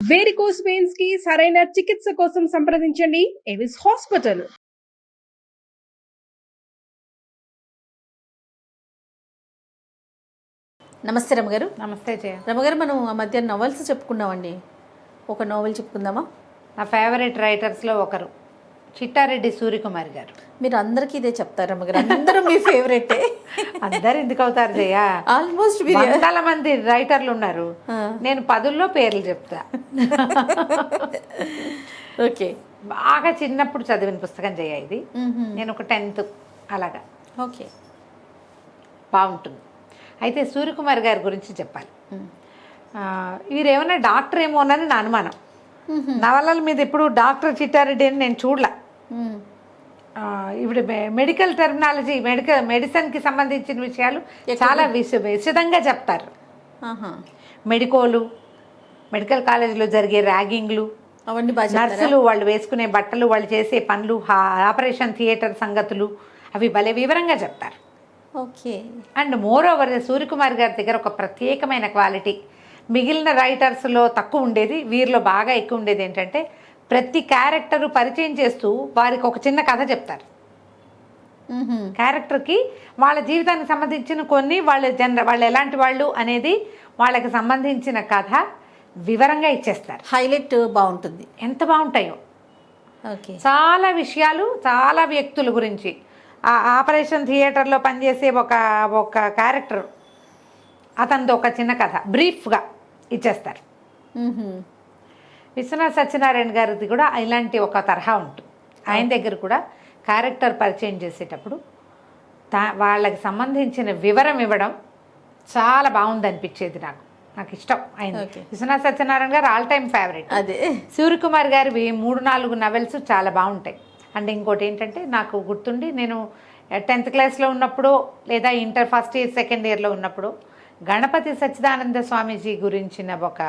Varicose veins కి సరైన చికిత్స కోసం సంప్రదించండి ఎవిస్ హాస్పిటల్. నమస్తే రమగారు. నమస్తే జయ. రమగారు, మనం ఆ మధ్య నవల్స్ చెప్పుకున్నామండి. ఒక నోవెల్ చెప్పుకుందామా? నా ఫేవరెట్ రైటర్స్లో ఒకరు చిట్టారెడ్డి సూర్యకుమార్ గారు. మీరు అందరికీ ఇదే చెప్తారు రమగారు, అందరూ మీ ఫేవరెటే. అందరు ఎందుకు అవుతారు జయ? ఆల్మోస్ట్ వందల మంది రైటర్లు ఉన్నారు, నేను 10లో పేర్లు చెప్తా. ఓకే. బాగా చిన్నప్పుడు చదివిన పుస్తకం జయ ఇది. నేను ఒక 10th అలాగా. ఓకే, బాగుంటుంది. అయితే సూర్యకుమార్ గారి గురించి చెప్పాలి. వీరేమన్నా డాక్టర్ ఏమోనని నా అనుమానం. నవలల మీద ఇప్పుడు డాక్టర్ చిట్టారెడ్డి అని నేను చూడలే. ఇప్పుడు మెడికల్ టెర్మినాలజీ, మెడిసిన్కి సంబంధించిన విషయాలు చాలా విశదంగా చెప్తారు. మెడికోలు, మెడికల్ కాలేజీలో జరిగే ర్యాగింగ్లు, అవన్నీ నర్సులు వాళ్ళు వేసుకునే బట్టలు, వాళ్ళు చేసే పనులు, ఆపరేషన్ థియేటర్ సంగతులు అవి భలే వివరంగా చెప్తారు. Okay. And more over Suryakumar గారి దగ్గర ఒక ప్రత్యేకమైన క్వాలిటీ మిగిలిన రైటర్స్లో తక్కువ ఉండేది, వీరిలో బాగా ఎక్కువ ఉండేది ఏంటంటే ప్రతి క్యారెక్టరు పరిచయం చేస్తూ వారికి ఒక చిన్న కథ చెప్తారు. క్యారెక్టర్కి వాళ్ళ జీవితానికి సంబంధించిన కొన్ని, వాళ్ళు ఎలాంటి వాళ్ళు అనేది వాళ్ళకి సంబంధించిన కథ వివరంగా ఇచ్చేస్తారు. హైలైట్ బాగుంటుంది. ఎంత బాగుంటాయో. ఓకే. చాలా విషయాలు, చాలా వ్యక్తుల గురించి. ఆ ఆపరేషన్ థియేటర్లో పనిచేసే ఒక క్యారెక్టర్, అతనిది ఒక చిన్న కథ బ్రీఫ్గా ఇచ్చేస్తారు. విశ్వనాథ్ సత్యనారాయణ గారిది కూడా ఇలాంటి ఒక తరహా ఉంటుంది. ఆయన దగ్గర కూడా క్యారెక్టర్ పరిచయం చేసేటప్పుడు వాళ్ళకి సంబంధించిన వివరం ఇవ్వడం చాలా బాగుంది అనిపించేది నాకు ఇష్టం. ఆయన విశ్వనాథ్ సత్యనారాయణ గారు ఆల్ టైమ్ ఫేవరెట్. అదే సూర్యకుమార్ గారివి 3-4 నవెల్స్ చాలా బాగుంటాయి. అండ్ ఇంకోటి ఏంటంటే నాకు గుర్తుండి, నేను 10th క్లాస్లో ఉన్నప్పుడు లేదా ఇంటర్ ఫస్ట్ ఇయర్ సెకండ్ ఇయర్లో ఉన్నప్పుడు గణపతి సచ్చిదానంద స్వామీజీ గురించిన ఒక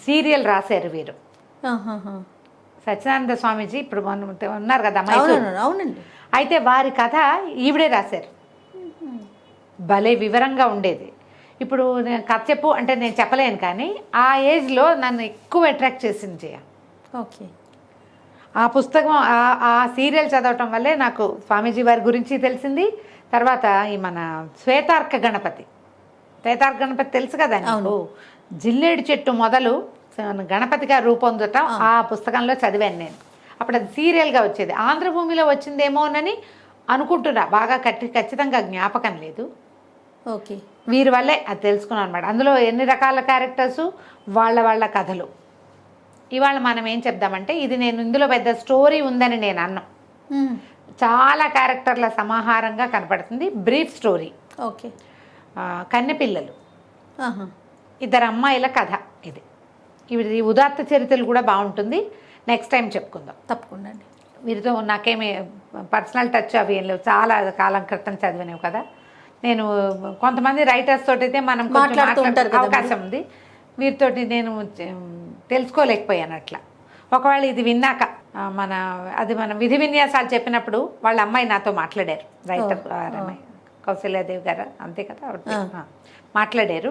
సీరియల్ రాశారు వీరు. సచ్చిదానంద స్వామీజీ ఇప్పుడు ఉన్నారు కదా మైసూర్. అవునండి. అయితే వారి కథ ఈవిడే రాశారు. భలే వివరంగా ఉండేది. ఇప్పుడు కథ చెప్పు అంటే నేను చెప్పలేను, కానీ ఆ ఏజ్లో నన్ను ఎక్కువ అట్రాక్ట్ చేసింది జయ. ఓకే. ఆ పుస్తకం, ఆ సీరియల్ చదవటం వల్లే నాకు స్వామీజీ వారి గురించి తెలిసింది. తర్వాత ఈ మన శ్వేతార్క గణపతి తెలుసు కదా నీకు? జిల్లేడు చెట్టు మొదలు గణపతిగా రూపొందటం ఆ పుస్తకంలో చదివాను నేను. అప్పుడు అది సీరియల్గా వచ్చేది. ఆంధ్రభూమిలో వచ్చిందేమోనని అనుకుంటున్నా, బాగా ఖచ్చితంగా జ్ఞాపకం లేదు. ఓకే. వీరి వల్లే అది తెలుసుకున్నాను అనమాట. అందులో ఎన్ని రకాల క్యారెక్టర్సు, వాళ్ళ కథలు. ఇవాళ మనం ఏం చెప్దామంటే, ఇది నేను ఇందులో పెద్ద స్టోరీ ఉందని నేను అన్నాం. చాలా క్యారెక్టర్ల సమాహారంగా కనపడుతుంది. Brief story. ఓకే. కన్నెపిల్లలు, 2 అమ్మాయిల కథ ఇది. ఇది ఉదాత్త చరిత్రలు కూడా బాగుంటుంది. నెక్స్ట్ టైం చెప్పుకుందాం తప్పకుండా. వీరితో నాకేమీ పర్సనల్ టచ్ అవి ఏం లేవు, చాలా కాలం క్రితం చదివినవి కదా. నేను కొంతమంది రైటర్స్ తోటి అయితే మనం అవకాశం ఉంది, వీరితోటి నేను తెలుసుకోలేకపోయాను అట్లా. ఒకవేళ ఇది విన్నాక మన విధి విన్యాసాలు చెప్పినప్పుడు వాళ్ళ అమ్మాయి నాతో మాట్లాడారు, రైటర్ కౌశల్యాదేవి గారు, అంతే కదా, మాట్లాడారు.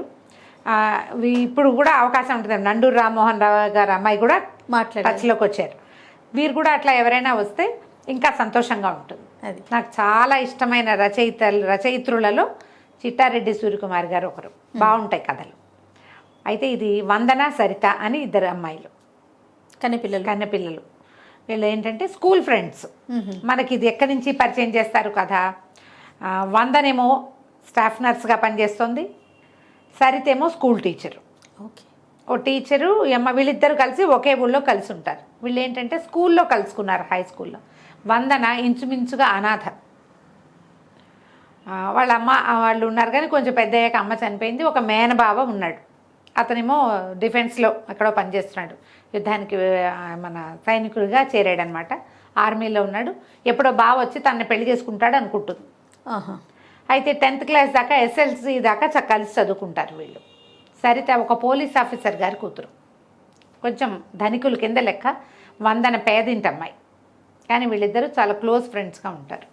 ఇప్పుడు కూడా అవకాశం ఉంటుంది. నండూరు రామ్మోహన్ రావు గారు అమ్మాయి కూడా టచ్లోకి వచ్చారు. వీరు కూడా అట్లా ఎవరైనా వస్తే ఇంకా సంతోషంగా ఉంటుంది. అది నాకు చాలా ఇష్టమైన రచయిత్రులలో చిట్టారెడ్డి సూర్యకుమార్ గారు ఒకరు. బాగుంటాయి కథలు. అయితే ఇది వందన, సరిత అని 2 అమ్మాయిలు, కన్నెపిల్లలు. వీళ్ళు ఏంటంటే స్కూల్ ఫ్రెండ్స్. మనకి ఇది ఎక్కడి నుంచి పరిచయం చేస్తారు కథ. వందనేమో స్టాఫ్ నర్స్గా పనిచేస్తుంది, సరితేమో స్కూల్ టీచరు. ఓకే. ఓ టీచరు వీళ్ళిద్దరు కలిసి ఒకే ఊళ్ళో కలిసి ఉంటారు. వీళ్ళు ఏంటంటే స్కూల్లో కలుసుకున్నారు, హై స్కూల్లో. వందన ఇంచుమించుగా అనాథ. వాళ్ళ అమ్మ వాళ్ళు ఉన్నారు, కానీ కొంచెం పెద్ద అయ్యాక అమ్మ చనిపోయింది. ఒక మేనబావ ఉన్నాడు, అతనేమో డిఫెన్స్లో ఎక్కడో పనిచేస్తున్నాడు, యుద్ధానికి మన సైనికుడిగా చేరాడనమాట. ఆర్మీలో ఉన్నాడు. ఎప్పుడో బావ వచ్చి తనని పెళ్లి చేసుకుంటాడు అనుకుంటుంది. అయితే 10th క్లాస్ దాకా, SLC దాకా కలిసి చదువుకుంటారు వీళ్ళు. సరిత ఒక పోలీస్ ఆఫీసర్ గారి కూతురు, కొంచెం ధనికులు కింద లెక్క. వందన పేదింటి అమ్మాయి, కానీ వీళ్ళిద్దరూ చాలా క్లోజ్ ఫ్రెండ్స్గా ఉంటారు.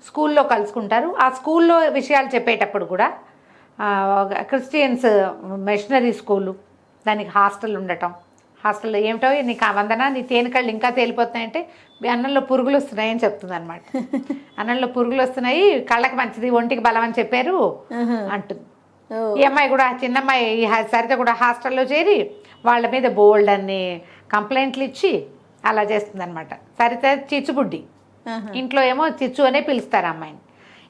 స్కూల్లో కలుసుకుంటారు. ఆ స్కూల్లో విషయాలు చెప్పేటప్పుడు కూడా క్రిస్టియన్స్ మిషనరీ స్కూలు, దానికి హాస్టల్ ఉండటం, హాస్టల్లో ఏమిటో నీకు ఆ వందన నీ తేనెకళ్ళు ఇంకా తేలిపోతున్నాయంటే అన్నంలో పురుగులు వస్తున్నాయని చెప్తుంది అనమాట. అన్నంలో పురుగులు వస్తున్నాయి, కళ్ళకి మంచిది, ఒంటికి బలం అని చెప్పారు అంటుంది. ఈ అమ్మాయి కూడా చిన్నమ్మాయి సరిత కూడా హాస్టల్లో చేరి వాళ్ళ మీద బోల్డ్ అన్ని కంప్లైంట్లు ఇచ్చి అలా చేస్తుంది అనమాట. సరిత చిచ్చుబుడ్డి, ఇంట్లో ఏమో చిచ్చు అనే పిలుస్తారు అమ్మాయిని.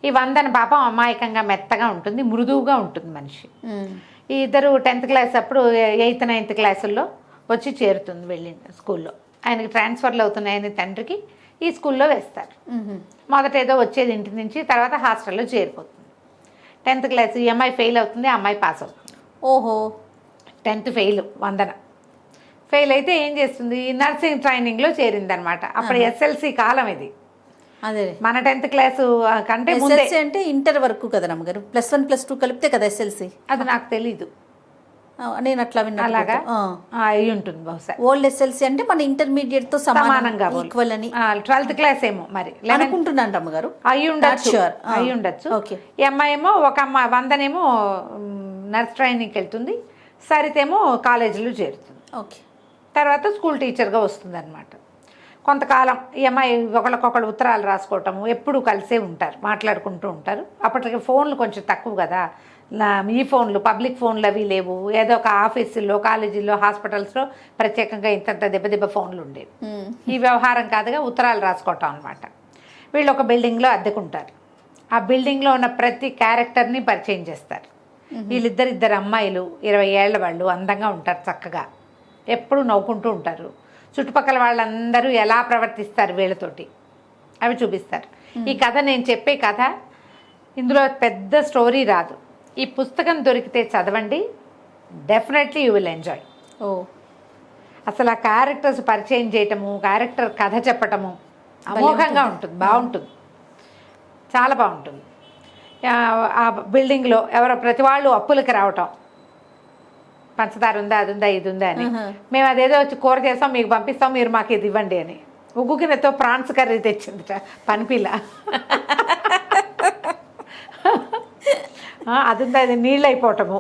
ఈ వందన పాపం అమాయకంగా మెత్తగా ఉంటుంది, మృదువుగా ఉంటుంది మనిషి. ఈ ఇద్దరు 10th క్లాస్ అప్పుడు 8th 9th క్లాసుల్లో వచ్చి చేరుతుంది వెళ్ళి స్కూల్లో. ఆయనకి ట్రాన్స్ఫర్లు అవుతున్నాయని తండ్రికి ఈ స్కూల్లో వేస్తారు. మొదట ఏదో వచ్చేది ఇంటి నుంచి, తర్వాత హాస్టల్లో చేరిపోతుంది. 10th క్లాస్ ఈ అమ్మాయి ఫెయిల్ అవుతుంది, ఆ అమ్మాయి పాస్ అవుతుంది. ఓహో, 10th ఫెయిల్ వందన. ఫెయిల్ అయితే ఏం చేస్తుంది, నర్సింగ్ ట్రైనింగ్లో చేరిందనమాట. అప్పుడు SLC కాలం ఇది. అదే మన 10th క్లాసు కంటే ముందే. SLC అంటే ఇంటర్ వరకు కదా రమ్మగారు, +1 +2 కలిపితే కదా SLC. అది నాకు తెలీదు, నేను అట్లా విన్నా. అలాగా అయి ఉంటుంది బహుశా. ఓల్డ్ SLC అంటే మన ఇంటర్మీడియట్ తో సమానంగా ఈక్వల్ అని. 12th క్లాస్ ఏమో మరి అనుకుంటున్నాను రమ్మగారు. అయి ఉండొచ్చు. ఈ అమ్మాయి ఏమో ఒక అమ్మాయి వందనేమో నర్స్ ట్రైనింగ్కి వెళ్తుంది, సరితేమో కాలేజీలో చేరుతుంది. ఓకే. తర్వాత స్కూల్ టీచర్గా వస్తుంది అనమాట. కొంతకాలం ఈ అమ్మాయి ఒకళ్ళకొకళ్ళు ఉత్తరాలు రాసుకోవటము, ఎప్పుడు కలిసే ఉంటారు, మాట్లాడుకుంటూ ఉంటారు. అప్పటికి ఫోన్లు కొంచెం తక్కువ కదా, ఈ ఫోన్లు పబ్లిక్ ఫోన్లు అవి లేవు. ఏదో ఒక ఆఫీసుల్లో, కాలేజీల్లో, హాస్పిటల్స్లో ప్రత్యేకంగా ఇంత దెబ్బ ఫోన్లు ఉండేవి. ఈ వ్యవహారం కాదుగా ఉత్తరాలు రాసుకోవటం అనమాట. వీళ్ళు ఒక బిల్డింగ్లో అద్దెకుంటారు. ఆ బిల్డింగ్లో ఉన్న ప్రతి క్యారెక్టర్ని పరిచయం చేస్తారు. ఇద్దరు అమ్మాయిలు 20 ఏళ్ల వాళ్ళు, అందంగా ఉంటారు, చక్కగా ఎప్పుడు నవ్వుకుంటూ ఉంటారు. చుట్టుపక్కల వాళ్ళందరూ ఎలా ప్రవర్తిస్తారు వీళ్ళతోటి అవి చూపిస్తారు. ఈ కథ నేను చెప్పే కథ, ఇందులో పెద్ద స్టోరీ రాదు. ఈ పుస్తకం దొరికితే చదవండి, డెఫినెట్లీ యూ విల్ ఎంజాయ్. ఓ, అసలు ఆ క్యారెక్టర్స్ పరిచయం చేయటము, క్యారెక్టర్ కథ చెప్పటము అమోఘంగా ఉంటుంది, బాగుంటుంది, చాలా బాగుంటుంది. ఆ బిల్డింగ్లో ఎవరో ప్రతి వాళ్ళు అప్పులకి రావటం, పంచదార ఉందా, అది ఉందా, ఇది ఉందా అని. మేము అదేదో వచ్చి కూర చేస్తాం, మీకు పంపిస్తాం, మీరు మాకు ఇది ఇవ్వండి అని. ఉగ్గు గిన్నెతో ప్రాన్స్ కర్రీ తెచ్చింది పనిపిల్ల. అది ఉందా, అది నీళ్ళు అయిపోవటము,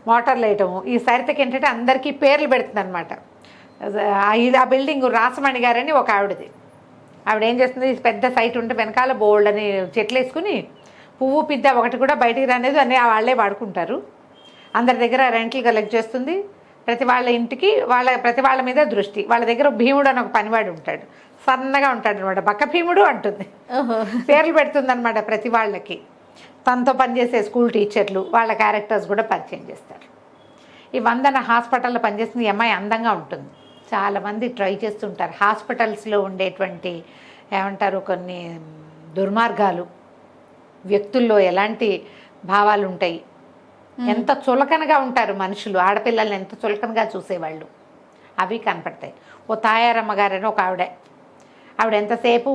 మోటార్లు వేయటము. ఈ సరితకి ఏంటంటే అందరికీ పేర్లు పెడుతుంది అనమాట. ఇది ఆ బిల్డింగ్ రాసమణి గారని ఒక ఆవిడది. ఆవిడ ఏం చేస్తుంది, పెద్ద సైట్ ఉంటే వెనకాల బోల్డ్ అని చెట్లు వేసుకుని పువ్వు పిద్ద ఒకటి కూడా బయటికి రానేది అన్నీ వాళ్ళే వాడుకుంటారు. అందరి దగ్గర రెంట్లు కలెక్ట్ చేస్తుంది. ప్రతి వాళ్ళ ఇంటికి ప్రతి వాళ్ళ మీద దృష్టి. వాళ్ళ దగ్గర భీముడు అని ఒక పనివాడు ఉంటాడు, సన్నగా ఉంటాడు అనమాట, బక్క భీముడు అంటుంది. పేర్లు పెడుతుంది అనమాట ప్రతి వాళ్ళకి. తనతో పనిచేసే స్కూల్ టీచర్లు వాళ్ళ క్యారెక్టర్స్ కూడా పరిచయం చేస్తారు. ఈ వందన హాస్పిటల్లో పనిచేస్తుంది. ఈ అమ్మాయి అందంగా ఉంటుంది. చాలామంది ట్రై చేస్తుంటారు. హాస్పిటల్స్లో ఉండేటువంటి ఏమంటారు కొన్ని దుర్మార్గాలు, వ్యక్తుల్లో ఎలాంటి భావాలు ఉంటాయి, ఎంత చులకనగా ఉంటారు మనుషులు, ఆడపిల్లల్ని ఎంత చులకనగా చూసేవాళ్ళు, అవి కనపడతాయి. ఓ తాయారమ్మ గారని ఒక ఆవిడ ఎంతసేపు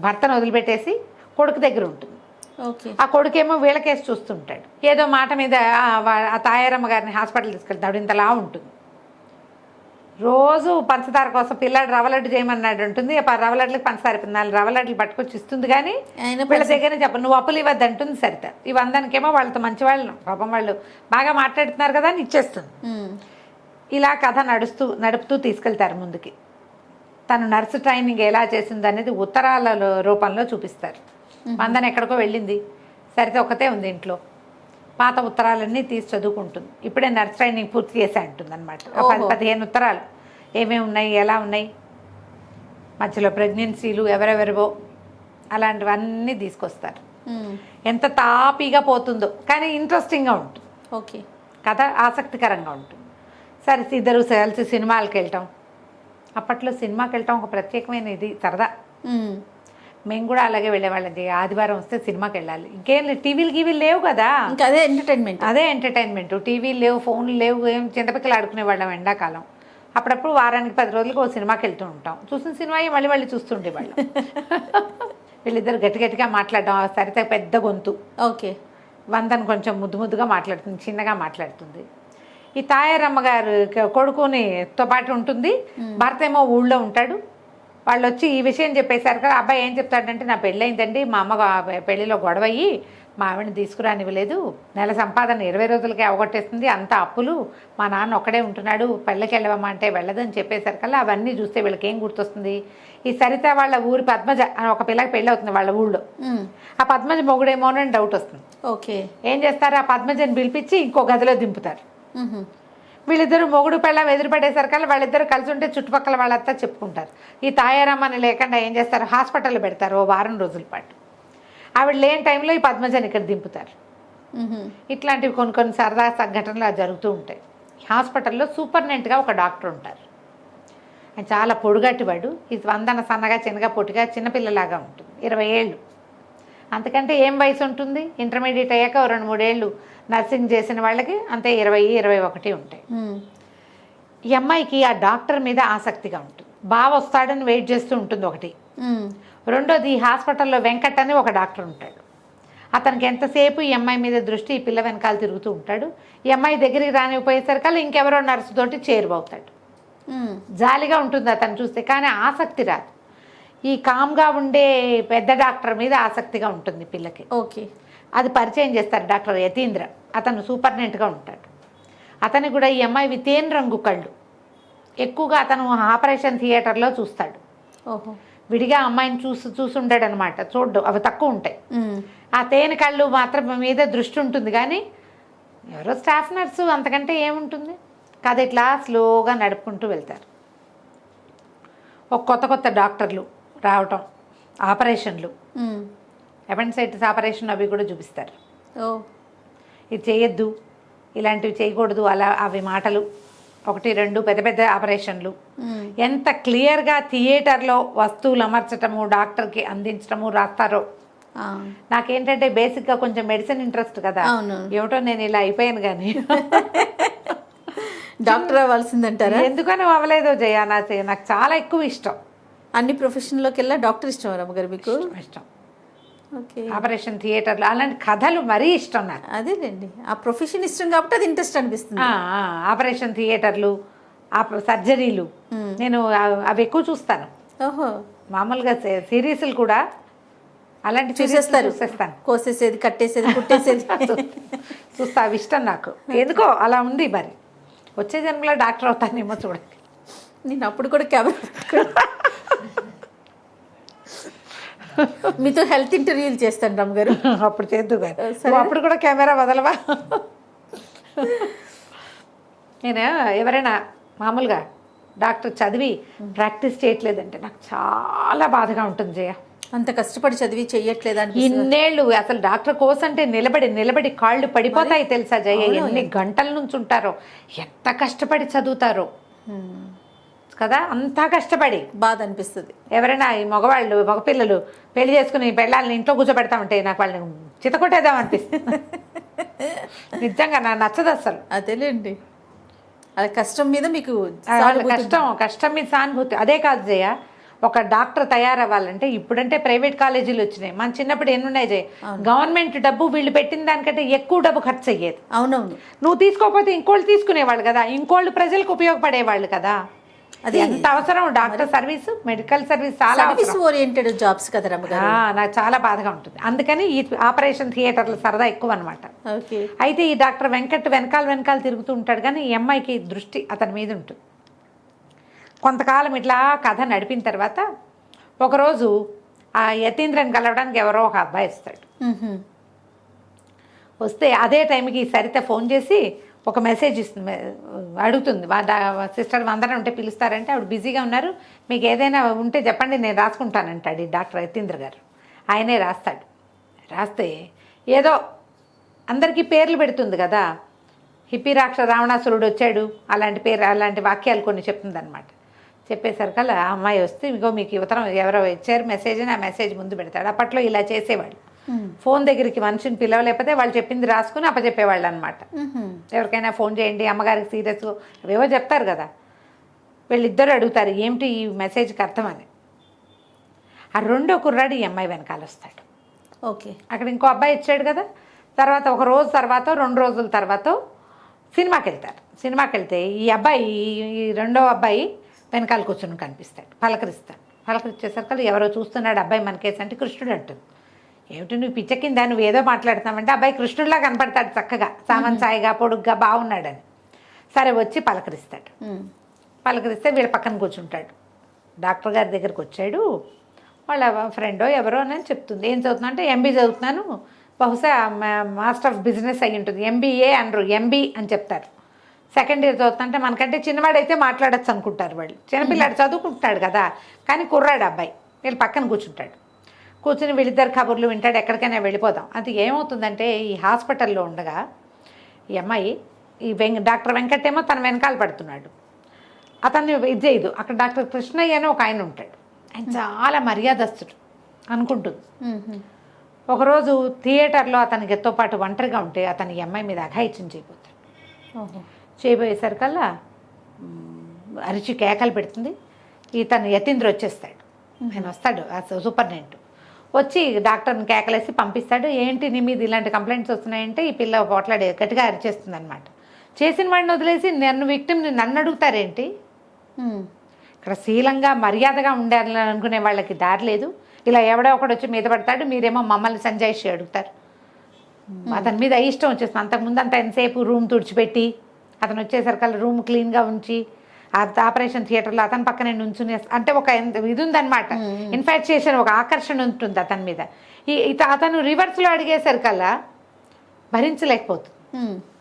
భర్తను వదిలిపెట్టేసి కొడుకు దగ్గర ఉంటుంది. ఆ కొడుకేమో వీళ్ళకేసి చూస్తుంటాడు. ఏదో మాట మీద ఆ తాయారమ్మ గారిని హాస్పిటల్ తీసుకెళ్తాడు. ఆవిడ ఇంతలా ఉంటుంది. రోజు పంచదార కోసం పిల్లాడు రవ్వలడ్డు చేయమన్నాడు ఉంటుంది. రవ్వలడ్లకి పంచదార 4 రవ్వలడ్లు పట్టుకొచ్చి ఇస్తుంది, కానీ వీళ్ళ దగ్గర చెప్ప నువ్వు అప్పులు ఇవ్వద్దు అంటుంది సరిత. ఈ వందనికేమో వాళ్ళతో మంచి వాళ్ళు, పాపం వాళ్ళు బాగా మాట్లాడుతున్నారు కదా అని ఇచ్చేస్తుంది. ఇలా కథ నడుపుతూ తీసుకెళ్తారు ముందుకి. తను నర్సు ట్రైనింగ్ ఎలా చేసింది అనేది ఉత్తరాల రూపంలో చూపిస్తారు. వందన ఎక్కడికో వెళ్ళింది, సరిత ఒక్కతే ఉంది ఇంట్లో. పాత ఉత్తరాలన్నీ తీసి చదువుకుంటుంది. ఇప్పుడే నర్స్ ట్రైనింగ్ పూర్తి చేసే అంటుంది అనమాట. 10-15 ఉత్తరాలు ఏమేమి ఉన్నాయి, ఎలా ఉన్నాయి, మధ్యలో ప్రెగ్నెన్సీలు ఎవరెవరివో అలాంటివన్నీ తీసుకొస్తారు. ఎంత తాపీగా పోతుందో, కానీ ఇంట్రెస్టింగ్గా ఉంటుంది. ఓకే, కథ ఆసక్తికరంగా ఉంటుంది. సరే, ఇద్దరు కలిసి సినిమాలకు వెళ్ళటం. అప్పట్లో సినిమాకి వెళ్ళటం ఒక ప్రత్యేకమైన ఇది, సరదా. మేము కూడా అలాగే వెళ్ళేవాళ్ళం. ఆదివారం వస్తే సినిమాకి వెళ్ళాలి. ఇంకేం లేదు, టీవీలు గీవీలు లేవు కదా, ఇంకా అదే ఎంటర్టైన్మెంట్. టీవీలు లేవు, ఫోన్లు లేవు, ఏం చింతపిక్కలు ఆడుకునేవాళ్ళం ఎండాకాలం. అప్పుడప్పుడు వారానికి 10 రోజులకు ఒక సినిమాకి వెళ్తూ ఉంటాం. చూసిన సినిమా మళ్ళీ చూస్తుండేవాళ్ళం. వీళ్ళిద్దరు గట్టిగా మాట్లాడడం. సరిత పెద్ద గొంతు. ఓకే. వందన కొంచెం ముద్దుగా మాట్లాడుతుంది, చిన్నగా మాట్లాడుతుంది. ఈ తాయారమ్మ గారు కొడుకునితో పాటు ఉంటుంది. భర్త ఏమో ఊళ్ళో ఉంటాడు. వాళ్ళు వచ్చి ఈ విషయం చెప్పేశారు కదా. అబ్బాయి ఏం చెప్తాడంటే, నా పెళ్ళయిందండి, మా అమ్మ పెళ్ళిలో గొడవ అయ్యి మా ఆవిడని తీసుకురానివ్వలేదు, నెల సంపాదన 20 రోజులకే అవగొట్టేస్తుంది, అంత అప్పులు, మా నాన్న ఒక్కడే ఉంటున్నాడు, పెళ్ళకి వెళ్ళవమ్మా అంటే వెళ్ళదని చెప్పేసరికల్లా అవన్నీ చూస్తే వీళ్ళకి ఏం గుర్తొస్తుంది, ఈ సరిత వాళ్ళ ఊరి పద్మజ అని ఒక పిల్లకి పెళ్ళి అవుతుంది వాళ్ళ ఊళ్ళో. ఆ పద్మజ మొగుడేమోనని డౌట్ వస్తుంది. ఓకే. ఏం చేస్తారు, ఆ పద్మజని పిలిపించి ఇంకో గదిలో దింపుతారు. వీళ్ళిద్దరు మొగుడు పెళ్ళం ఎదురుపడేసరికల్లా వాళ్ళిద్దరు కలిసి ఉంటే చుట్టుపక్కల వాళ్ళంతా చెప్పుకుంటారు. ఈ తాయారమ్మని లేకుండా ఏం చేస్తారు, హాస్పిటల్లో పెడతారు ఓ వారం రోజుల పాటు. ఆవిడ లేని టైంలో ఈ పద్మజని ఇక్కడ దింపుతారు. ఇట్లాంటివి కొన్ని కొన్ని సరదా సంఘటనలు జరుగుతూ ఉంటాయి. హాస్పిటల్లో సూపర్నెంట్గా ఒక డాక్టర్ ఉంటారు. ఆయన చాలా పొడుగట్టి వాడు. ఇది వందన సన్నగా చిన్నగా పొట్టిగా చిన్నపిల్లలాగా ఉంటుంది. 20 ఏళ్ళు, అంతకంటే ఏం వయసు ఉంటుంది. ఇంటర్మీడియట్ అయ్యాక 2-3 ఏళ్ళు నర్సింగ్ చేసిన వాళ్ళకి అంతే 20-21 ఉంటాయి. ఈ అమ్మాయికి ఆ డాక్టర్ మీద ఆసక్తిగా ఉంటుంది. బాగా వస్తాడని వెయిట్ చేస్తూ ఉంటుంది ఒకటి. రెండోది, ఈ హాస్పిటల్లో వెంకట్ అని ఒక డాక్టర్ ఉంటాడు. అతనికి ఎంతసేపు ఈ అమ్మాయి మీద దృష్టి, ఈ పిల్ల వెనకాల తిరుగుతూ ఉంటాడు. ఈ అమ్మాయి దగ్గరికి రానిపోయేసరికల్లా ఇంకెవరో నర్సు తోటి చేరువవుతాడు. జాలిగా ఉంటుంది అతను చూస్తే, కానీ ఆసక్తి రాదు. ఈ కామ్గా ఉండే పెద్ద డాక్టర్ మీద ఆసక్తిగా ఉంటుంది పిల్లకి. ఓకే. అది పరిచయం చేస్తారు డాక్టర్ యతీంద్ర. అతను సూపర్నెంట్గా ఉంటాడు. అతనికి కూడా ఈ అమ్మాయి తేనె రంగు కళ్ళు ఎక్కువగా అతను ఆపరేషన్ థియేటర్లో చూస్తాడు. ఓహో. విడిగా అమ్మాయిని చూసుంటాడు అనమాట. చూడ్డు అవి తక్కువ ఉంటాయి. ఆ తేనె కళ్ళు మాత్రం మీద దృష్టి ఉంటుంది, కానీ ఎవరో స్టాఫ్ నర్సు, అంతకంటే ఏముంటుంది. కథ ఇట్లా స్లోగా నడుపుకుంటూ వెళ్తారు. ఒక కొత్త డాక్టర్లు రావటం, ఆపరేషన్లు, అపెండిసైటిస్ ఆపరేషన్ అవి కూడా చూపిస్తారు. ఇది చేయొద్దు, ఇలాంటివి చేయకూడదు, అలా అవి మాటలు 1-2 పెద్ద ఆపరేషన్లు. ఎంత క్లియర్గా థియేటర్లో వస్తువులు అమర్చటము, డాక్టర్కి అందించటము రాస్తారో. నాకేంటంటే బేసిక్గా కొంచెం మెడిసిన్ ఇంట్రెస్ట్ కదా, ఏమిటో నేను ఇలా అయిపోయాను. కానీ డాక్టర్ అవ్వాల్సిందంటారా? ఎందుకని అవ్వలేదో జయ, నాకు చాలా ఎక్కువ ఇష్టం. అన్ని ప్రొఫెషన్లోకి వెళ్ళా డాక్టర్ ఇష్టం రమ్మగారు మీకు? ఇష్టం. ఓకే. ఆపరేషన్ థియేటర్లో అలాంటి కథలు మరీ ఇష్టం నాకు. అదేలేండి, ఆ ప్రొఫెషన్ ఇష్టం కాబట్టి అది ఇంట్రెస్ట్ అనిపిస్తుంది. ఆపరేషన్ థియేటర్లు, సర్జరీలు నేను అవి ఎక్కువ చూస్తాను. ఓహో. మామూలుగా సిరీస్లు కూడా అలాంటి చూసేస్తాను. కోసేసేది, కట్టేసేది, కుట్టేసేది చూస్తా. అవి ఇష్టం నాకు, ఎందుకో అలా ఉంది. మరి వచ్చే జన్మలో డాక్టర్ అవుతానేమో చూడండి. నేను అప్పుడు కూడా కెమెరా మీతో హెల్త్ ఇంటర్వ్యూలు చేస్తాను రమ్మగారు. అప్పుడు చేద్దు కానీ అప్పుడు కూడా కెమెరా వదలవా? నేను ఎవరైనా మామూలుగా డాక్టర్ చదివి ప్రాక్టీస్ చేయట్లేదంటే నాకు చాలా బాధగా ఉంటుంది జయ. అంత కష్టపడి చదివి చెయ్యట్లేదని ఇన్నేళ్ళు అసలు డాక్టర్ కోర్స్ అంటే నిలబడి కాళ్ళు పడిపోతాయి తెలుసా జయ. ఎన్ని గంటల నుంచి ఉంటారో, ఎంత కష్టపడి చదువుతారో కదా. అంతా కష్టపడి బాధ అనిపిస్తుంది. ఎవరైనా ఈ మగపిల్లలు పెళ్లి చేసుకుని పెళ్ళాలని ఇంట్లో కూర్చోబెడతామంటే నాకు వాళ్ళని చితకొట్టేద్దాం అనిపిస్తుంది. నిజంగా నాకు నచ్చదు అసలు. అదేలేండి, అది కష్టం మీద మీకు కష్టం మీద సానుభూతి. అదే కాదు జయ, ఒక డాక్టర్ తయారవ్వాలంటే ఇప్పుడంటే ప్రైవేట్ కాలేజీలు వచ్చినాయి. మన చిన్నప్పుడు ఎన్ని ఉన్నాయి జయ. గవర్నమెంట్ డబ్బు వీళ్ళు పెట్టిన దానికంటే ఎక్కువ డబ్బు ఖర్చు అయ్యేది. అవునవును. నువ్వు తీసుకోకపోతే ఇంకోళ్ళు తీసుకునేవాళ్ళు కదా, ఇంకోళ్ళు ప్రజలకు ఉపయోగపడేవాళ్ళు కదా. అది ఎంత అవసరం డాక్టర్ సర్వీస్, మెడికల్ సర్వీస్ చాలా సర్వీస్ ఓరియంటెడ్ జాబ్స్ కదా రమ్మగారు. నాకు చాలా బాధగా ఉంటుంది. అందుకని ఈ ఆపరేషన్ థియేటర్ల సరదా ఎక్కువ అనమాట. అయితే ఈ డాక్టర్ వెంకట్ వెనకాల తిరుగుతూ ఉంటాడు, కానీ ఈ అమ్మాయికి దృష్టి అతని మీద ఉంటుంది. కొంతకాలం ఇట్లా కథ నడిపిన తర్వాత ఒకరోజు ఆ యతీంద్రని కలవడానికి ఎవరో ఒక అబ్బాయి వస్తాడు. వస్తే అదే టైంకి సరిత ఫోన్ చేసి ఒక మెసేజ్ ఇస్తుంది, అడుగుతుంది. సిస్టర్ అందరం ఉంటే పిలుస్తారంటే ఆవిడ బిజీగా ఉన్నారు, మీకు ఏదైనా ఉంటే చెప్పండి నేను రాసుకుంటానంటాడు ఈ డాక్టర్ యతీంద్ర గారు. ఆయనే రాస్తాడు. రాస్తే ఏదో అందరికీ పేర్లు పెడుతుంది కదా, హిప్పీ రావణాసురుడు వచ్చాడు అలాంటి వాక్యాలు కొన్ని చెప్తుందనమాట. చెప్పేసరికల్లా ఆ అమ్మాయి వస్తే ఇగో మీకు యువతరం ఎవరో ఇచ్చారు మెసేజ్ అని ఆ మెసేజ్ ముందు పెడతాడు. అప్పట్లో ఇలా చేసేవాళ్ళు. ఫోన్ దగ్గరికి మనిషిని పిలవలేకపోతే వాళ్ళు చెప్పింది రాసుకుని అప్పచెప్పేవాళ్ళు అనమాట. ఎవరికైనా ఫోన్ చేయండి, అమ్మగారికి సీరియస్ అవేవో చెప్తారు కదా. వీళ్ళిద్దరు అడుగుతారు ఏమిటి ఈ మెసేజ్కి అర్థం అని. ఆ రెండో కుర్రాడు ఈ అమ్మాయి వెనకాల వస్తాడు. ఓకే. అక్కడ ఇంకో అబ్బాయి ఇచ్చాడు కదా. తర్వాత ఒక రోజు తర్వాత 2 రోజుల తర్వాత సినిమాకి వెళ్తారు. సినిమాకి వెళ్తే ఈ రెండో అబ్బాయి వెనకాల కూర్చొని కనిపిస్తాడు. పలకరిస్తాడు. పలకరించేసరికి ఎవరో చూస్తున్నాడు అబ్బాయి మనకేసి అంటే కృష్ణుడు అంటుంది. ఏమిటి నువ్వు పిచ్చ కింద నువ్వు ఏదో మాట్లాడుతున్నావంటే అబ్బాయి కృష్ణుడిలా కనపడతాడు చక్కగా సామంచాయిగా పొడుగ్గా బాగున్నాడని. సరే వచ్చి పలకరిస్తాడు. పలకరిస్తే వీళ్ళ పక్కన కూర్చుంటాడు. డాక్టర్ గారి దగ్గరికి వచ్చాడు, వాళ్ళ ఫ్రెండో ఎవరో అని చెప్తుంది. ఏం చదువుతున్నా అంటే ఎంబీ చదువుతున్నాను, బహుశా మాస్టర్ ఆఫ్ బిజినెస్ అయ్యి ఉంటుంది. ఎంబీఏ అనరు, ఎంబీ అని చెప్తారు. సెకండ్ ఇయర్ చదువుతుంటే మనకంటే చిన్నవాడైతే మాట్లాడచ్చు అనుకుంటారు వాళ్ళు. చిన్నపిల్లాడు చదువుకుంటాడు కదా, కానీ కుర్రాడు అబ్బాయి వీళ్ళు పక్కన కూర్చుంటాడు. కూర్చుని వీళ్ళిద్దరు కబుర్లు వింటాడు, ఎక్కడికైనా వెళ్ళిపోదాం. అది ఏమవుతుందంటే ఈ హాస్పిటల్లో ఉండగా ఈ అమ్మాయి ఈ డాక్టర్ వెంకట్ ఏమో తన వెనకాల పడుతున్నాడు. అతన్ని ఇది చేయదు. అక్కడ డాక్టర్ కృష్ణయ్య అని ఒక ఆయన ఉంటాడు. ఆయన చాలా మర్యాదస్తుడు అనుకుంటుంది. ఒకరోజు థియేటర్లో అతనితో పాటు ఒంటరిగా ఉంటే అతని ఈ అమ్మాయి మీద అఘాయిత్యం చేయబోతాడు. చేయబోయేసరికల్లా అరిచి కేకలు పెడుతుంది. ఇతను యతీంద్ర వచ్చేస్తాడు. ఆయన వస్తాడు ఆ సూపర్నెంట్ వచ్చి డాక్టర్ని కేకలేసి పంపిస్తాడు. ఏంటి నీ మీద ఇలాంటి కంప్లైంట్స్ వస్తున్నాయంటే ఈ పిల్ల పోట్లాడే గట్టిగా అరిచేస్తుంది అనమాట. చేసిన వాడిని వదిలేసి నన్ను విక్టిమ్ని నన్ను అడుగుతారేంటి? ఇక్కడ శీలంగా మర్యాదగా ఉండాలని అనుకునే వాళ్ళకి దారి లేదు. ఇలా ఎవడో ఒకడు వచ్చి మీద పడతాడు, మీరేమో మమ్మల్ని సంజాయిషి అడుగుతారు. అతని మీద ఇష్టం వచ్చేస్తుంది. అంతకుముందు అంతా ఎంతసేపు రూమ్ తుడిచిపెట్టి అతను వచ్చేసరికల్లా రూమ్ క్లీన్గా ఉంచి ఆపరేషన్ థియేటర్లో అతని పక్కనే నుంచుని అంటే ఒక ఇది ఉందన్నమాట. ఇన్ఫాక్చుయేషన్, ఒక ఆకర్షణ ఉంటుంది అతని మీద. అతను రివర్స్లో అడిగేసరికల్లా భరించలేకపోతుంది.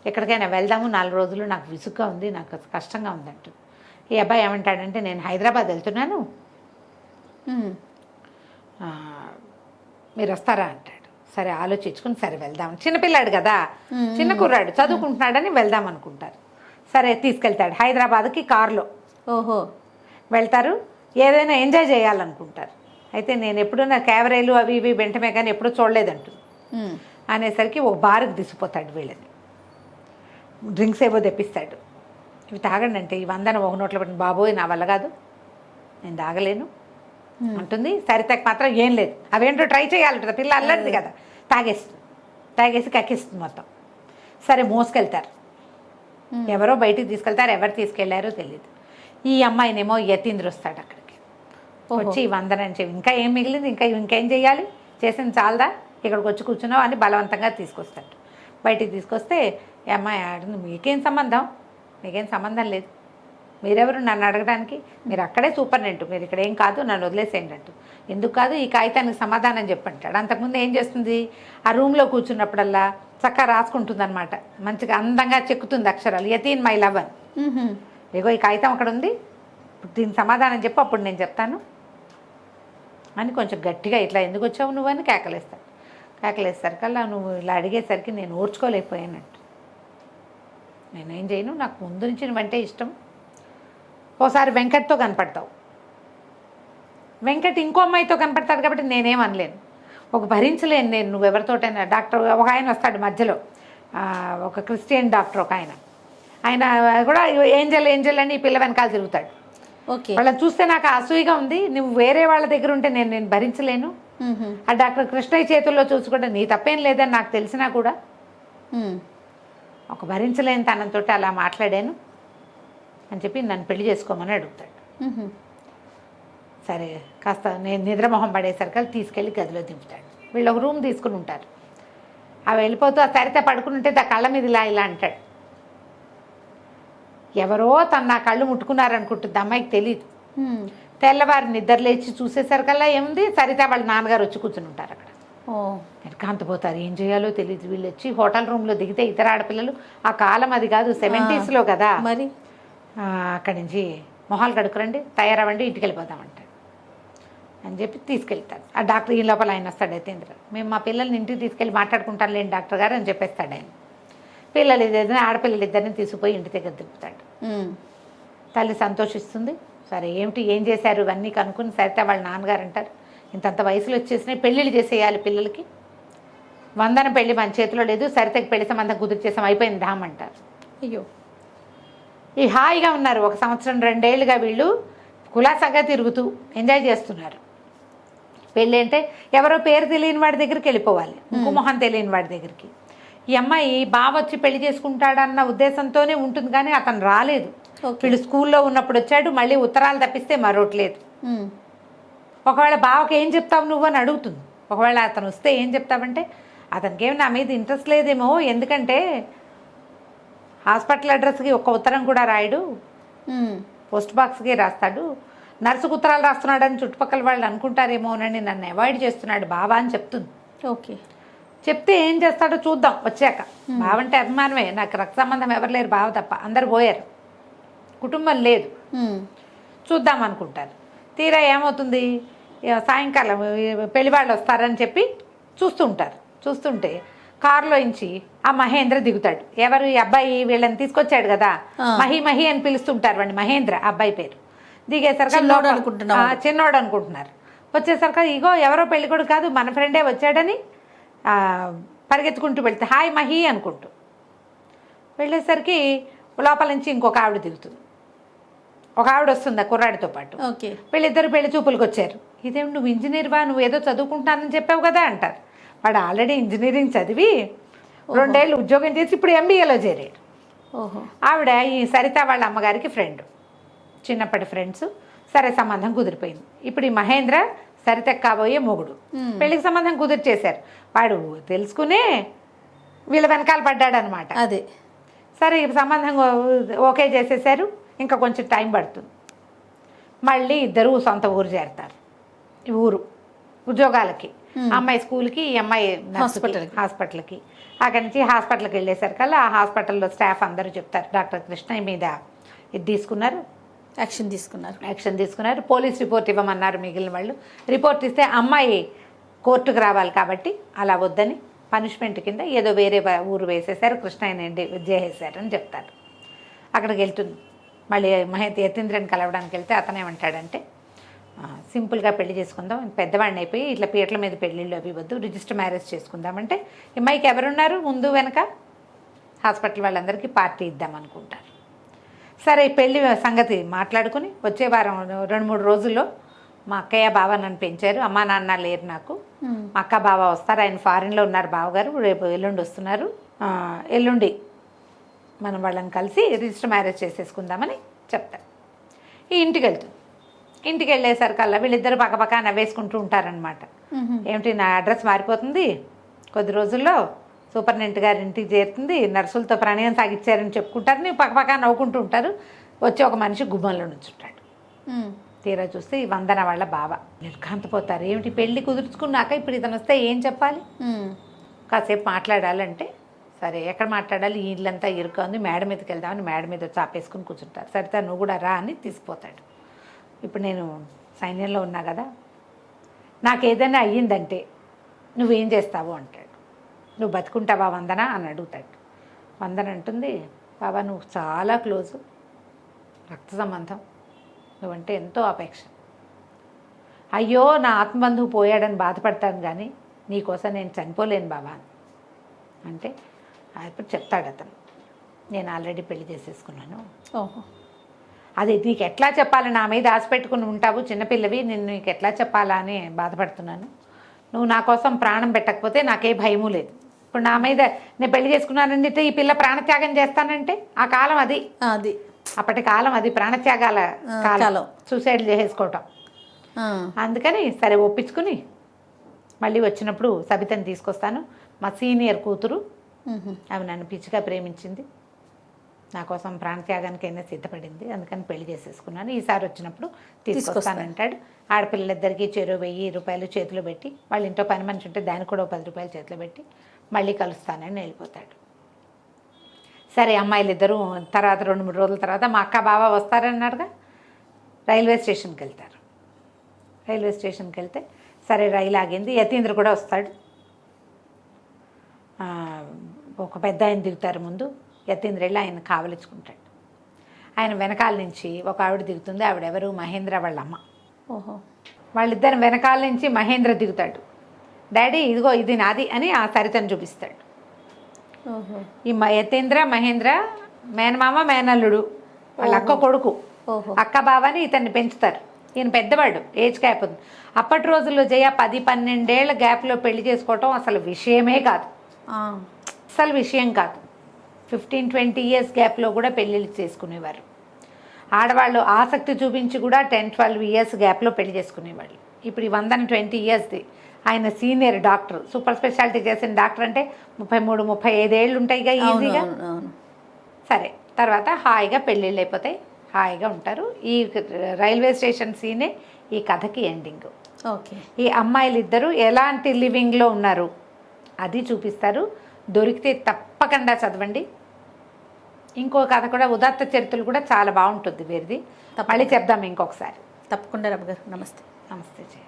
ఎక్కడికైనా వెళ్దాము 4 రోజులు, నాకు విసుగ్గా ఉంది, నాకు కష్టంగా ఉందంటూ. ఈ అబ్బాయి ఏమంటాడంటే నేను హైదరాబాద్ వెళ్తున్నాను, మీరు వస్తారా అంటాడు. సరే ఆలోచించుకుని సరే వెళ్దాం. చిన్నపిల్లాడు కదా, చిన్న కుర్రాడు, చదువుకుంటున్నాడని వెళ్దాం అనుకుంటారు. సరే తీసుకెళ్తాడు హైదరాబాద్కి కారులో. వెళ్తారు, ఏదైనా ఎంజాయ్ చేయాలనుకుంటారు. అయితే నేను ఎప్పుడూ నా క్యావరేలు అవి ఇవి వెంటనే కానీ ఎప్పుడూ చూడలేదంటు అనేసరికి ఒక బార్కి తీసుకుపోతాడు. వీళ్ళని డ్రింక్స్ ఏవో తెప్పిస్తాడు. ఇవి తాగండి అంటే ఈ 100 ఒక నోట్లో పెట్టిన, బాబోయ్ నా వల్ల కాదు, నేను తాగలేను అంటుంది. సరితకు మాత్రం ఏం లేదు, అవేంటో ట్రై చేయాలంటుంది. పిల్ల అల్లరిది కదా, తాగేసి కక్కిస్తుంది మొత్తం. సరే మోసుకెళ్తారు. ఎవరో బయటికి తీసుకెళ్తారు, ఎవరు తీసుకెళ్లారో తెలియదు. ఈ అమ్మాయినేమో యతీంద్ర వస్తాడు అక్కడికి. వచ్చి 100 అని చెప్పి ఇంకా ఏం మిగిలింది, ఇంకేం చేయాలి, చేసింది చాలదా, ఇక్కడికి వచ్చి కూర్చున్నావు అని బలవంతంగా తీసుకొస్తాడు. బయటికి తీసుకొస్తే ఈ అమ్మాయి ఆడుంది, మీకేం సంబంధం లేదు, మీరెవరు నన్ను అడగడానికి, మీరు అక్కడే సూపర్నెంట్, మీరు ఇక్కడ ఏం కాదు, నన్ను వదిలేసేయండి అంటూ. ఎందుకు కాదు, ఈ కాగితానికి సమాధానం చెప్పంటాడు. అంతకుముందు ఏం చేస్తుంది, ఆ రూమ్లో కూర్చున్నప్పుడల్లా చక్కగా రాసుకుంటుంది అనమాట. మంచిగా అందంగా చెక్కుతుంది అక్షరాలు, యతీన్ మై లవ్ అని. ఇగో ఈ కాగితం అక్కడ ఉంది, దీనికి సమాధానం చెప్పు, అప్పుడు నేను చెప్తాను అని కొంచెం గట్టిగా ఇట్లా ఎందుకు వచ్చావు నువ్వు అని కేకలేసరికల్లా నువ్వు ఇలా అడిగేసరికి నేను ఓర్చుకోలేకపోయానంట. నేనేం చేయను, నాకు ముందు నుంచి నువ్వంటే ఇష్టం. ఓసారి వెంకట్తో కనపడతావు, వెంకట్ ఇంకో అమ్మాయితో కనపడతాడు కాబట్టి నేనేమనలేను, ఒక భరించలేను నేను నువ్వెవరితోటైనా. డాక్టర్ ఒక ఆయన వస్తాడు మధ్యలో, ఒక క్రిస్టియన్ డాక్టర్ ఒక ఆయన కూడా ఏంజల్ అని ఈ పిల్ల వెనకాల తిరుగుతాడు. వాళ్ళని చూస్తే నాకు అసూయగా ఉంది, నువ్వు వేరే వాళ్ళ దగ్గర ఉంటే నేను భరించలేను. ఆ డాక్టర్ కృష్ణయ్య చేతుల్లో చూసుకుంటే నీ తప్పేం లేదని నాకు తెలిసినా కూడా ఒక భరించలేని తనంతో అలా మాట్లాడాను అని చెప్పి నన్ను పెళ్లి చేసుకోమని అడుగుతాడు. సరే కాస్త నేను నిద్రమొహం పడేసరికి తీసుకెళ్ళి గదిలో దింపుతాడు. వీళ్ళు ఒక రూమ్ తీసుకుని ఉంటారు. అవి వెళ్ళిపోతూ ఆ సరిత పడుకుని ఉంటే ఆ కళ్ళ మీద ఇలా అంటాడు. ఎవరో తను నా కళ్ళు ముట్టుకున్నారనుకుంటుంది, అమ్మాయికి తెలియదు. తెల్లవారి నిద్ర లేచి చూసేసరికల్లా ఏముంది, సరిత వాళ్ళ నాన్నగారు వచ్చి కూర్చుని ఉంటారు అక్కడ. కాంతపోతారు, ఏం చేయాలో తెలియదు. వీళ్ళు వచ్చి హోటల్ రూమ్లో దిగితే ఇతర ఆడపిల్లలు, ఆ కాలం అది కాదు 70s కదా మరి, అక్కడి నుంచి మొహాలు కడుక్కురండి, తయారవ్వండి, ఇంటికి వెళ్ళిపోతామంటాడు అని చెప్పి తీసుకెళ్తాడు. ఆ డాక్టర్ ఈ లోపల ఆయన వస్తాడు యతీంద్ర. మేము మా పిల్లల్ని ఇంటికి తీసుకెళ్ళి మాట్లాడుకుంటాను లేండి డాక్టర్ గారు అని చెప్పేస్తాడు ఆయన. పిల్లలు ఇద్దరిని ఆడపిల్లలు ఇద్దరిని తీసుకుపోయి ఇంటి దగ్గర దింపుతాడు. తల్లి సంతోషిస్తుంది. సరే ఏం చేశారు ఇవన్నీ కనుక్కుని సరితే వాళ్ళ నాన్నగారు అంటారు, ఇంతంత వయసులో వచ్చేసినాయి, పెళ్ళిళ్ళు చేసేయాలి పిల్లలకి, 100 పెళ్ళి మన చేతిలో లేదు, సరితకి పెళ్లి సంబంధం కుదురు చేసాం, అయిపోయింది ధామ్ అంటారు. అయ్యో, ఈ హాయిగా ఉన్నారు 1 సంవత్సరం 2 ఏళ్ళుగా వీళ్ళు కులాసాగా తిరుగుతూ ఎంజాయ్ చేస్తున్నారు. పెళ్ళి అంటే ఎవరో పేరు తెలియని వాడి దగ్గరికి వెళ్ళిపోవాలి, ఇంకో మొహం తెలియని వాడి దగ్గరికి. ఈ అమ్మాయి బావ వచ్చి పెళ్లి చేసుకుంటాడన్న ఉద్దేశంతోనే ఉంటుంది, కానీ అతను రాలేదు. వీళ్ళు స్కూల్లో ఉన్నప్పుడు వచ్చాడు, మళ్ళీ ఉత్తరాలు తప్పిస్తే మరొకట్లేదు. ఒకవేళ బావకి ఏం చెప్తావు నువ్వు అని అడుగుతుంది. ఒకవేళ అతను వస్తే ఏం చెప్తావంటే అతనికి ఏమి నా మీద ఇంట్రెస్ట్ లేదేమో, ఎందుకంటే హాస్పిటల్ అడ్రస్కి ఒక ఉత్తరం కూడా రాయడు, పోస్ట్ బాక్స్కి రాస్తాడు, నర్సుకు ఉత్తరాలు రాస్తున్నాడని చుట్టుపక్కల వాళ్ళు అనుకుంటారేమోనని నన్ను అవాయిడ్ చేస్తున్నాడు బావా అని చెప్తుంది. ఓకే. చెప్తే ఏం చేస్తాడో చూద్దాం వచ్చాక. బావ అంటే అభిమానమే, నాకు రక్త సంబంధం ఎవరు లేరు, బావ తప్ప, అందరు పోయారు, కుటుంబం లేదు, చూద్దాం అనుకుంటారు. తీరా ఏమవుతుంది, సాయంకాలం పెళ్లి వాళ్ళు వస్తారని చెప్పి చూస్తుంటే కారులో నుంచి ఆ మహేంద్ర దిగుతాడు. ఎవరు ఈ అబ్బాయి, వీళ్ళని తీసుకొచ్చాడు కదా, మహి అని పిలుస్తుంటారు వాడిని, మహేంద్ర అబ్బాయి పేరు. దిగేసరికి చిన్నోడు అనుకుంటున్నారు. వచ్చేసరికి ఇగో ఎవరో పెళ్లి కూడా కాదు, మన ఫ్రెండే వచ్చాడని పరిగెత్తుకుంటూ వెళ్తే హాయ్ మహి అనుకుంటూ వెళ్ళేసరికి లోపల నుంచి ఇంకొక ఆవిడ దిగుతుంది. ఒక ఆవిడ వస్తుంది కుర్రాడితో పాటు. ఓకే. వీళ్ళిద్దరు పెళ్లి చూపులకు వచ్చారు. ఇదేమి నువ్వు ఇంజనీర్వా, నువ్వు ఏదో చదువుకుంటానని చెప్పావు కదా అంటారు. వాడు ఆల్రెడీ ఇంజనీరింగ్ చదివి 2 ఏళ్ళు ఉద్యోగం చేసి ఇప్పుడు MBAలో చేరాడు. ఆవిడ ఈ సరిత వాళ్ళ అమ్మగారికి ఫ్రెండ్, చిన్నప్పటి ఫ్రెండ్స్. సరే సంబంధం కుదిరిపోయింది. ఇప్పుడు ఈ మహేంద్ర సరితకు కాబోయే మొగుడు, పెళ్లికి సంబంధం కుదిర్చేశారు. వాడు తెలుసుకునే వీళ్ళ వెనకాల పడ్డాడు అనమాట. అదే సరే సంబంధం ఓకే చేసేసారు. ఇంకా కొంచెం టైం పడుతుంది. మళ్ళీ ఇద్దరు సొంత ఊరు చేరతారు. ఈ ఊరు ఉద్యోగాలకి, అమ్మాయి స్కూల్కి, ఈ అమ్మాయి హాస్పిటల్కి. అక్కడి నుంచి హాస్పిటల్కి వెళ్ళేసరికల్లా ఆ హాస్పిటల్లో స్టాఫ్ అందరూ చెప్తారు డాక్టర్ కృష్ణ మీద ఇది తీసుకున్నారు, యాక్షన్ తీసుకున్నారు, పోలీస్ రిపోర్ట్ ఇవ్వమన్నారు మిగిలిన వాళ్ళు. రిపోర్ట్ ఇస్తే అమ్మాయి కోర్టుకు రావాలి కాబట్టి అలా వద్దని పనిష్మెంట్ కింద ఏదో వేరే ఊరు వేసేసారు, కృష్ణయ్యని చేసేసారని చెప్తారు. అక్కడికి వెళ్తుంది. మళ్ళీ యతీంద్రని కలవడానికి వెళ్తే అతనేమంటాడంటే సింపుల్గా పెళ్లి చేసుకుందాం, పెద్దవాడిని అయిపోయి ఇట్లా పీటల మీద పెళ్ళిళ్ళు అవి వద్దు, రిజిస్టర్ మ్యారేజ్ చేసుకుందామంటే అమ్మాయికి ఎవరున్నారు ముందు వెనక, హాస్పిటల్ వాళ్ళందరికీ పార్టీ ఇద్దాం అనుకుంటారు. సరే పెళ్లి సంగతి మాట్లాడుకుని వచ్చే వారం 2-3 రోజుల్లో మా అక్కయ్య బావ నన్ను పెంచారు, అమ్మా నాన్న లేరు నాకు, మా అక్క బావ వస్తారు, ఆయన ఫారిన్లో ఉన్నారు బావగారు, రేపు ఎల్లుండి వస్తున్నారు, ఎల్లుండి మనం వాళ్ళని కలిసి రిజిస్టర్ మ్యారేజ్ చేసేసుకుందామని చెప్తారు. ఈ ఇంటికి వెళ్తుంది. ఇంటికి వెళ్ళేసరికల్లా వీళ్ళిద్దరు పక్కపక్క నవ్వేసుకుంటూ ఉంటారనమాట. ఏమిటి నా అడ్రస్ మారిపోతుంది, కొద్ది రోజుల్లో సూపరింటెండెంట్ గారి ఇంటికి చేరుతుంది, నర్సులతో ప్రణయం సాగిచ్చారని చెప్పుకుంటారు, నీవు పక్కపక్క నవ్వుకుంటూ ఉంటారు. వచ్చి ఒక మనిషి గుమ్మంలో నుంచుంటాడు. తీరా చూస్తే ఈ వందన వాళ్ళ బావ. నిర్ఘాంతపోతారు. ఏమిటి పెళ్ళి కుదుర్చుకున్నాక ఇప్పుడు ఇతను వస్తే ఏం చెప్పాలి, కాసేపు మాట్లాడాలంటే సరే ఎక్కడ మాట్లాడాలి, ఈ ఇల్లంతా ఇరుక ఉంది, మేడ మీదకి వెళ్దామని మేడ మీద చాపేసుకుని కూర్చుంటారు. సరితా నువ్వు కూడా రా అని తీసుకుపోతాడు. ఇప్పుడు నేను సైన్యంలో ఉన్నా కదా, నాకు ఏదైనా అయ్యిందంటే నువ్వేం చేస్తావు అంటాడు. నువ్వు బతుకుంటావా వందన అని అడుగుతాడు. వందన అంటుంది, బాబా నువ్వు చాలా క్లోజు, రక్త సంబంధం, నువ్వంటే ఎంతో అపేక్ష, అయ్యో నా ఆత్మబంధువు పోయాడని బాధపడతాను కానీ నీకోసం నేను చనిపోలేను బాబా అంటే అప్పుడు చెప్తాడు అతను, నేను ఆల్రెడీ పెళ్లి చేసేసుకున్నాను. ఓహో, అది నీకు ఎట్లా చెప్పాలి, నా మీద ఆశ పెట్టుకుని ఉంటావు, చిన్నపిల్లవి, నేను నీకు ఎట్లా చెప్పాలా అని బాధపడుతున్నాను. నువ్వు నా కోసం ప్రాణం పెట్టకపోతే నాకే భయము లేదు. ఇప్పుడు నా మీద నేను పెళ్లి చేసుకున్నానంటే ఈ పిల్ల ప్రాణత్యాగం చేస్తానంటే ఆ కాలం అది అప్పటి కాలం అది, ప్రాణత్యాగాల కాలం, సూసైడ్ చేసేసుకోవటం. అందుకని సరే ఒప్పించుకుని మళ్ళీ వచ్చినప్పుడు సబితని తీసుకొస్తాను, మా సీనియర్ కూతురు, ఆమె నన్ను పిచ్చిగా ప్రేమించింది, నా కోసం ప్రాణత్యాగానికైనా సిద్ధపడింది, అందుకని పెళ్లి చేసేసుకున్నాను, ఈసారి వచ్చినప్పుడు తీసుకొస్తానంటాడు. ఆడపిల్లలిద్దరికీ చెరో 1000 రూపాయలు చేతిలో పెట్టి, వాళ్ళ ఇంట్లో పని మనిషి ఉంటే దానికి కూడా 10 రూపాయలు చేతిలో పెట్టి మళ్ళీ కలుస్తానని వెళ్ళిపోతాడు. సరే అమ్మాయిలు ఇద్దరు తర్వాత 2-3 రోజుల తర్వాత మా అక్క బావ వస్తారన్నారుగా, రైల్వే స్టేషన్కి వెళ్తారు. రైల్వే స్టేషన్కి వెళ్తే సరే రైలు ఆగింది, యతీంద్ర కూడా వస్తాడు. ఒక పెద్ద ఆయన దిగుతారు ముందు, యతీంద్ర వెళ్ళి ఆయన కావలించుకుంటాడు. ఆయన వెనకాల నుంచి ఒక ఆవిడ దిగుతుంది, ఆవిడెవరు, మహేంద్ర వాళ్ళ అమ్మ. ఓహో, వాళ్ళిద్దరు వెనకాల నుంచి మహేంద్ర దిగుతాడు. డాడీ ఇదిగో ఇది నాది అని ఆ సరితను చూపిస్తాడు. ఓహో, ఈ యతీంద్ర మహేంద్ర మేనమామ మేనల్లుడు, వాళ్ళ అక్క కొడుకు. అక్క బావని ఇతన్ని పెంచుతారు. ఈయన పెద్దవాడు, ఏజ్ గ్యాప్ ఉంది. అప్పటి రోజుల్లో 10-12 ఏళ్ల గ్యాప్లో పెళ్లి చేసుకోవటం అసలు విషయమే కాదు, అసలు విషయం కాదు. 15-20 ఇయర్స్ గ్యాప్లో కూడా పెళ్ళిళ్ళు చేసుకునేవారు. ఆడవాళ్ళు ఆసక్తి చూపించి కూడా 10-12 ఇయర్స్ గ్యాప్లో పెళ్లి చేసుకునేవాళ్ళు. ఇప్పుడు ఈ 120 ఇయర్స్ది ఆయన సీనియర్ డాక్టర్, సూపర్ స్పెషాలిటీ చేసిన డాక్టర్ అంటే 33-35 ఏళ్ళు ఉంటాయిగా ఈజీగా. అవును. సరే, తర్వాత హాయిగా పెళ్ళిళ్ళు అయిపోతాయి, హాయిగా ఉంటారు. ఈ రైల్వే స్టేషన్ సీనే ఈ కథకి ఎండింగ్. ఓకే. ఈ అమ్మాయిలు ఇద్దరు ఎలాంటి లివింగ్లో ఉన్నారు అది చూపిస్తారు. దొరికితే తప్పకుండా చదవండి. ఇంకో కథ కూడా ఉదాత్త చరిత్రలు కూడా చాలా బాగుంటుంది వీరిది, మళ్ళీ చెప్దాం ఇంకొకసారి. తప్పకుండా రమ్య గారు. నమస్తే. నమస్తే జయ.